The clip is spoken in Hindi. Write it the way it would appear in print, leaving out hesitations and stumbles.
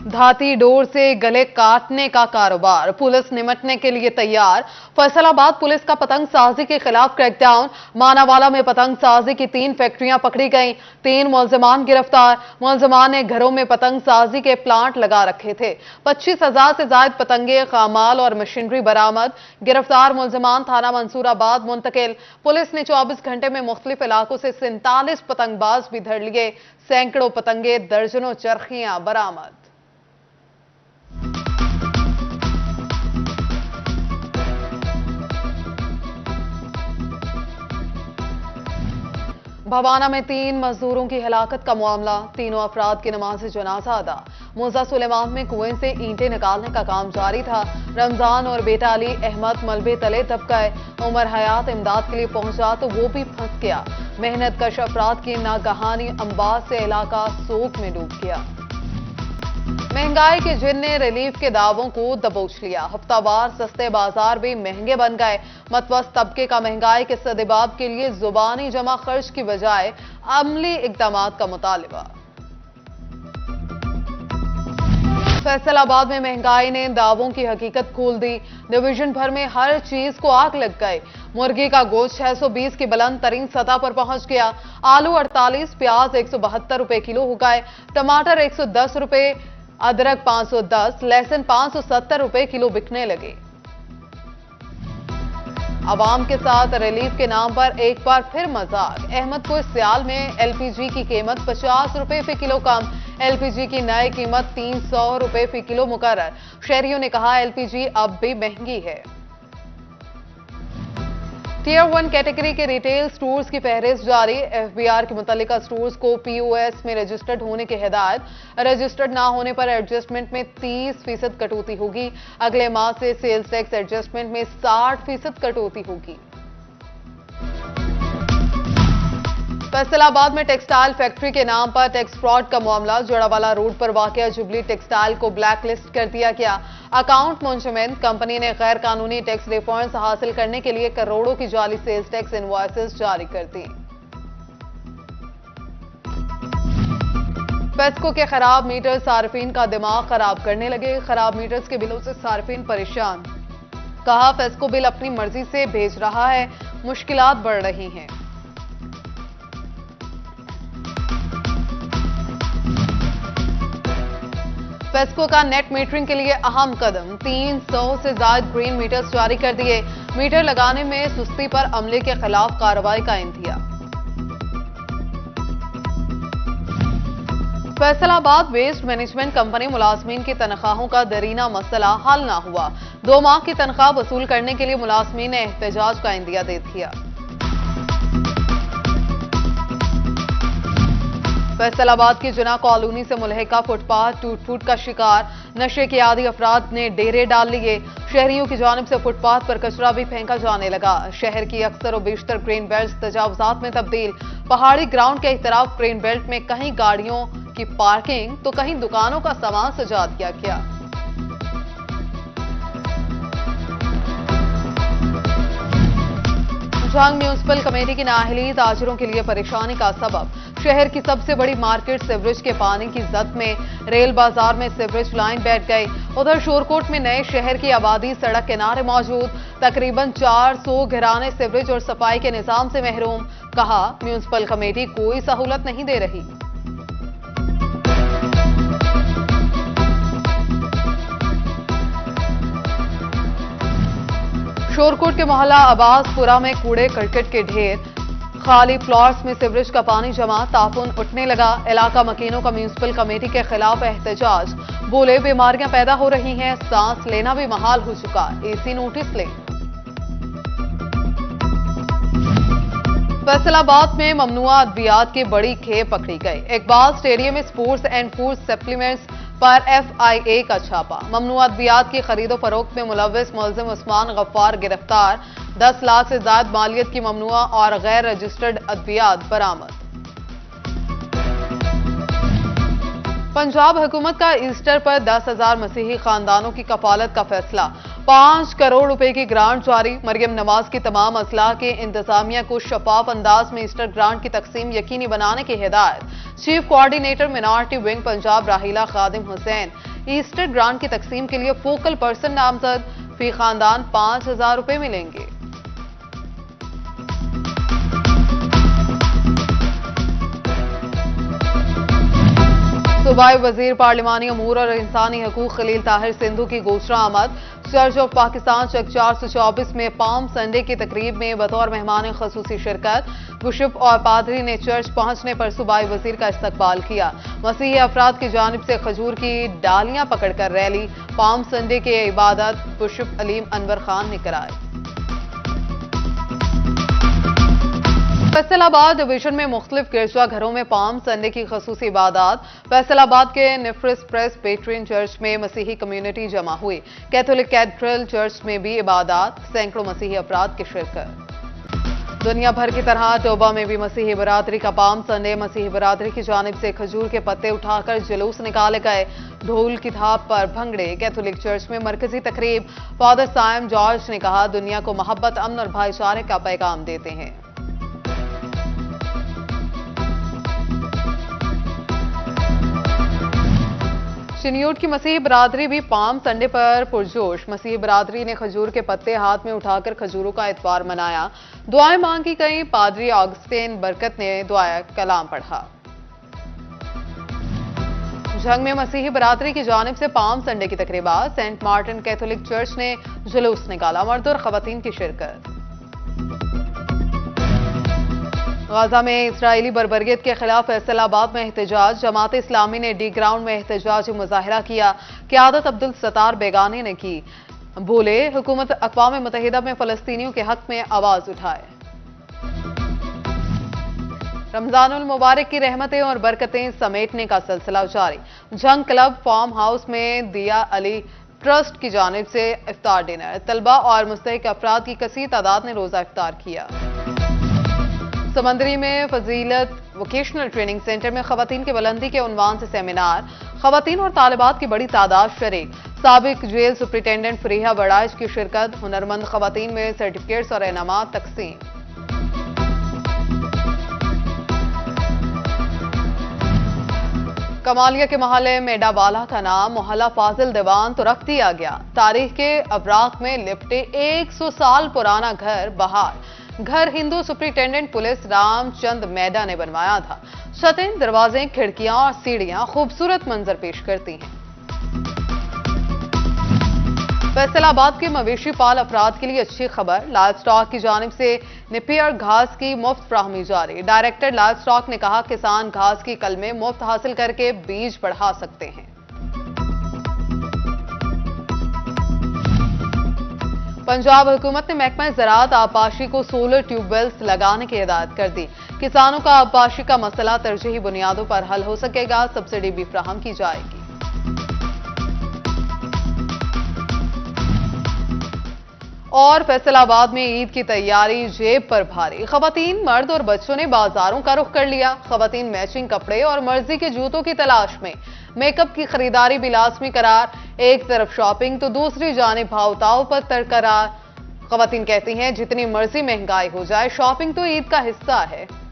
धाती डोर से गले काटने का कारोबार, पुलिस निपटने के लिए तैयार। फैसलाबाद पुलिस का पतंग साजी के खिलाफ क्रैकडाउन। मानावाला में पतंग साजी की 3 फैक्ट्रियां पकड़ी गईं, 3 मुलजिमान गिरफ्तार। मुलजिमान ने घरों में पतंग साजी के प्लांट लगा रखे थे। 25,000 से ज्यादा पतंगे, खामाल और मशीनरी बरामद। गिरफ्तार मुलजिमान थाना मंसूराबाद मुंतकिल। पुलिस ने 24 घंटे में मुख्तलिफ इलाकों से 47 पतंगबाज भी धर लिए। सैकड़ों पतंगे, दर्जनों चरखियां बरामद। भवाना में 3 मजदूरों की हलाकत का मामला, तीनों अफराद की नमाज जनाजा अदा। मूसा सुलेमान में कुएं से ईंटें निकालने का काम जारी था। रमजान और बेटा अली अहमद मलबे तले दब गए। उमर हयात इमदाद के लिए पहुंचा तो वो भी फंस गया। मेहनत कश अफराद की नागहानी अंबाज से इलाका सोग में डूब गया। महंगाई के जिन ने रिलीफ के दावों को दबोच लिया। हफ्तावार सस्ते बाजार भी महंगे बन गए। मतवस्त तबके का महंगाई के सदेबाब के लिए जुबानी जमा खर्च की बजाय अमली इकदाम का मुतालिबा। फैसलाबाद में महंगाई ने दावों की हकीकत खोल दी। डिवीजन भर में हर चीज को आग लग गई। मुर्गी का गोश्त 620 की बुलंद तरीन सतह पर पहुंच गया। आलू 48, प्याज 172 रुपए किलो हो गए। टमाटर 110 रुपए, अदरक 510, लहसुन 570 रुपए किलो बिकने लगे। आवाम के साथ रिलीफ के नाम पर एक बार फिर मजाक। अहमदपुर सियाल में एलपीजी की कीमत 50 रुपए फी किलो कम। एलपीजी की नई कीमत 300 रुपए फी किलो मुकर्रर। शहरियों ने कहा एलपीजी अब भी महंगी है। टियर 1 कैटेगरी के रिटेल स्टोर्स की फहरिस्त जारी। एफबीआर के मुतल्लिका स्टोर्स को पीओएस में रजिस्टर्ड होने की हिदायत। रजिस्टर्ड ना होने पर एडजस्टमेंट में 30% कटौती होगी। अगले माह से सेल्स टैक्स एडजस्टमेंट में 60% कटौती होगी। फैसलाबाद में टेक्सटाइल फैक्ट्री के नाम पर टैक्स फ्रॉड का मामला। जोड़ावाला रोड पर वाकया जुबली टेक्सटाइल को ब्लैक लिस्ट कर दिया गया। अकाउंट मुंशमिन कंपनी ने गैर कानूनी टैक्स रिफंड्स हासिल करने के लिए करोड़ों की जाली सेल्स टैक्स इनवॉइसेस जारी कर दी। फेस्को के खराब मीटर सार्फिन का दिमाग खराब करने लगे। खराब मीटर्स के बिलों से सार्फिन परेशान। कहा फेस्को बिल अपनी मर्जी से भेज रहा है, मुश्किलात बढ़ रही हैं। फेस्को का नेट मीटरिंग के लिए अहम कदम। 300 से ज्यादा ग्रीन मीटर्स जारी कर दिए। मीटर लगाने में सुस्ती पर अमले के खिलाफ कार्रवाई का इंतजाम। फैसलाबाद वेस्ट मैनेजमेंट कंपनी मुलाजमीन की तनख्वाहों का दरीना मसला हल ना हुआ। 2 माह की तनख्वाह वसूल करने के लिए मुलाजमीन ने एहतजाज का इंदिया दे दिया। फैसलाबाद की जिना कॉलोनी से मुलहिका फुटपाथ टूट का शिकार। नशे के आदी अफराद ने डेरे डाल लिए। शहरियों की जानिब से फुटपाथ पर कचरा भी फेंका जाने लगा। शहर की अक्सर और बेशतर ग्रीन बेल्ट तजावजात में तब्दील। पहाड़ी ग्राउंड के इतराफ ग्रीन बेल्ट में कहीं गाड़ियों की पार्किंग तो कहीं दुकानों का सामान सजा दिया गया। जंग म्यूनिसिपल कमेटी की नाअहली ताजिरों के लिए परेशानी का सबब। शहर की सबसे बड़ी मार्केट सीवरेज के पानी की जद में। रेल बाजार में सीवरेज लाइन बैठ गई। उधर शोरकोट में नए शहर की आबादी सड़क किनारे मौजूद। तकरीबन 400 घराने सीवरेज और सफाई के निजाम से महरूम। कहा म्यूनिसिपल कमेटी कोई सहूलत नहीं दे रही। शोरकोट के मोहल्ला अब्बासपुरा में कूड़े करकट के ढेर। खाली प्लॉट्स में सीवरेज का पानी जमा, तापुन उठने लगा। इलाका मकीनों का म्यूनिसिपल कमेटी के खिलाफ एहतजाज। बोले बीमारियां पैदा हो रही हैं, सांस लेना भी महाल हो चुका, एसी नोटिस ले। फैसलाबाद में ममनुआ अद्वियात की बड़ी खेप पकड़ी गई। इकबाल स्टेडियम में स्पोर्ट्स एंड फूड सप्लीमेंट्स पर एफआईए का छापा। ममनुआ अद्वियात की खरीदो फरोख्त में मुलव्विस मुलजिम उस्मान गफ्फार गिरफ्तार। 10 लाख से ज्यादा मालियत की ममनुआ और गैर रजिस्टर्ड अद्वियात बरामद। पंजाब हुकूमत का ईस्टर पर 10,000 मसीही खानदानों की कफालत का फैसला। 5 करोड़ रुपए की ग्रांट जारी। मरियम नवाज की तमाम असलाह के इंतजामिया को शफाफ अंदाज में ईस्टर ग्रांट की तकसीम यकीनी बनाने की हिदायत। Chief coordinator minority wing Punjab राहिला खादिम हुसैन। ईस्टर ग्रांट की तकसीम के लिए फोकल पर्सन नामजद, फी खानदान 5,000 रुपए मिलेंगे। सूबाई वजीर पार्लिमानी अमूर और इंसानी हकूक खलील ताहिर सिंधु की गोशरा आमद चर्च ऑफ पाकिस्तान चक 424 में पाम संडे की तकरीब में बतौर मेहमान खसूसी शिरकत। बिशप और पादरी ने चर्च पहुंचने पर सूबाई वजीर का इस्तकबाल किया। मसीही अफराद की जानिब से खजूर की डालियां पकड़कर रैली। पाम संडे की इबादत बिशप अलीम अनवर खान ने कराई। फैसलाबाद डिवीजन में मुख्तलिफ गिरजा घरों में पाम संडे की खसूसी इबादत। फैसलाबाद के निफ्रिस प्रेस पेट्रियन चर्च में मसीही कम्युनिटी जमा हुई। कैथोलिक कैथेड्रल चर्च में भी इबादत, सैकड़ों मसीही अफराद की शिरकत। दुनिया भर की तरह टोबा में भी मसीही बरादरी का पाम संडे। मसीही बरादरी की जानिब से खजूर के पत्ते उठाकर जुलूस निकाले गए। ढोल की थाप पर भंगड़े। कैथोलिक चर्च में मरकजी तकरीब। फादर साइम जॉर्ज ने कहा, दुनिया को मोहब्बत, अमन और भाईचारे का पैगाम देते हैं। चिन्यूट की मसीही बरादरी भी पाम संडे पर पुरजोश। मसीही बरादरी ने खजूर के पत्ते हाथ में उठाकर खजूरों का इतवार मनाया। दुआएं मांगी गई। पादरी ऑगस्टीन बरकत ने दुआ कलाम पढ़ा। झंग में मसीही बरादरी की जानिब से पाम संडे की तकरीबा। सेंट मार्टिन कैथोलिक चर्च ने जुलूस निकाला। मर्द और खवातीन की शिरकत। गाजा में इस्राएली बर्बरियत के खिलाफ फैसलाबाद में एहतजाज। जमात इस्लामी ने डी ग्राउंड में एहतजाजी मुजाहिरा किया। क़यादत अब्दुल सत्तार बेगानी ने की। बोले, हुकूमत अक़वाम मुत्तहिदा में फ़लस्तीनियों के हक में आवाज उठाए। रमजानुल मुबारक की रहमतें और बरकतें समेटने का सिलसिला जारी। जंग क्लब फार्म हाउस में दिया अली ट्रस्ट की जानिब से इफ्तार डिनर। तलबा और मुस्तहिक अफराद की कसीर तादाद ने रोजा इफ्तार किया। समंदरी में फजीलत वोकेशनल ट्रेनिंग सेंटर में खवातीन की बुलंदी के उन्वान से सेमिनार। खवातीन और तालिबात की बड़ी तादाद शरीक। साबिक जेल सुप्रिंटेंडेंट फरीहा बड़ाइश की शिरकत। हुनरमंद खवातीन में सर्टिफिकेट्स और इनामात तकसीम। कमालिया के मोहल्ले मेडावाला का नाम मोहल्ला फाजिल दीवान तो रख दिया गया। तारीख के अवराक में लिपटे 100 साल पुराना घर बहार। घर हिंदू सुप्रिंटेंडेंट पुलिस रामचंद मेडा ने बनवाया था। छतें, दरवाजे, खिड़कियां और सीढ़ियां खूबसूरत मंजर पेश करती हैं। फैसलाबाद के मवेशी पाल अफराद के लिए अच्छी खबर। लाइव स्टॉक की जानिब से निपियर घास की मुफ्त फ्राहमी जारी। डायरेक्टर लाइव स्टॉक ने कहा, किसान घास की कलमें मुफ्त हासिल करके बीज बढ़ा सकते हैं। पंजाब हुकूमत ने महकमा ज़राअत आबपाशी को सोलर ट्यूबवेल्स लगाने की हिदायत कर दी। किसानों का आबपाशी का मसला तरजीही बुनियादों पर हल हो सकेगा। सब्सिडी भी फ्राहम की जाएगी। और फैसलाबाद में ईद की तैयारी जेब पर भारी। खवातीन, मर्द और बच्चों ने बाजारों का रुख कर लिया। खवातीन मैचिंग कपड़े और मर्जी के जूतों की तलाश में। मेकअप की खरीदारी भी लाजमी करार। एक तरफ शॉपिंग तो दूसरी जानिब भाव-ताव पर तरकरार। खवातीन कहती हैं, जितनी मर्जी महंगाई हो जाए, शॉपिंग तो ईद का हिस्सा है।